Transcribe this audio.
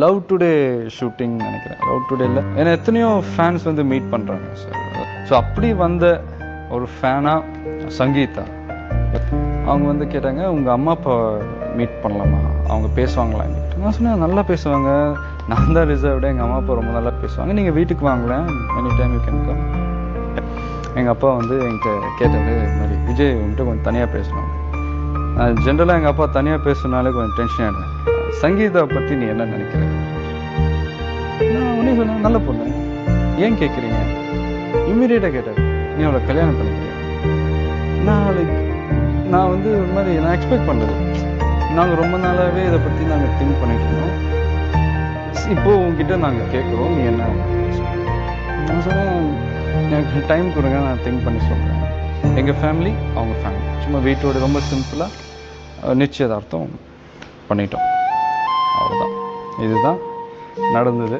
Love today shooting நினைக்கிறேன். Love டுடேல ஏன்னா எத்தனையோ ஃபேன்ஸ் வந்து மீட் பண்ணுறாங்க சார். ஸோ அப்படி வந்த ஒரு ஃபேனாக சங்கீதா அவங்க வந்து கேட்டாங்க, உங்கள் அம்மா அப்பா மீட் பண்ணலாமா, அவங்க பேசுவாங்களான்னு. நான் சொன்னேன், நல்லா பேசுவாங்க, நான் தான் ரிசர்வ்டு, எங்கள் அம்மா அப்பா ரொம்ப நல்லா பேசுவாங்க, நீங்கள் வீட்டுக்கு வாங்கலேன், any time you can come. எங்கள் அப்பா வந்து என்கிட்ட கேட்டார், இது மாதிரி விஜய் வந்துட்டு கொஞ்சம் தனியாக பேசணும். ஜென்ரலாக எங்கள் அப்பா தனியாக பேசுனாலே கொஞ்சம் டென்ஷன் ஆகிடுவேன். சங்கீதா பற்றி நீ என்ன நினைக்கிற? நான் உடனே சொன்னேன், நல்ல பொண்ணு, ஏன் கேட்குறீங்க? இம்மீடியட்டாக கேட்டார், நீ அவளை கல்யாணம் பண்ணிக்கிறியா? நான் வந்து ஒரு மாதிரி நான் எக்ஸ்பெக்ட் பண்ணது. நாங்கள் ரொம்ப நாளாகவே இதை பற்றி நாங்கள் திங்க் பண்ணிட்டு இருந்தோம். இப்போது உங்ககிட்ட நாங்கள் கேட்குறோம், நீ என்ன? நான் சொன்னேன், எனக்கு டைம் கொடுங்க, நான் திங்க் பண்ணி சொல்கிறேன். எங்கள் ஃபேமிலி அவங்க ஃபேமிலி சும்மா வீட்டோட ரொம்ப சிம்பிளாக நிச்சயதார்த்தம் பண்ணிட்டோம், அவ்வளோதான். இதுதான் நடந்தது.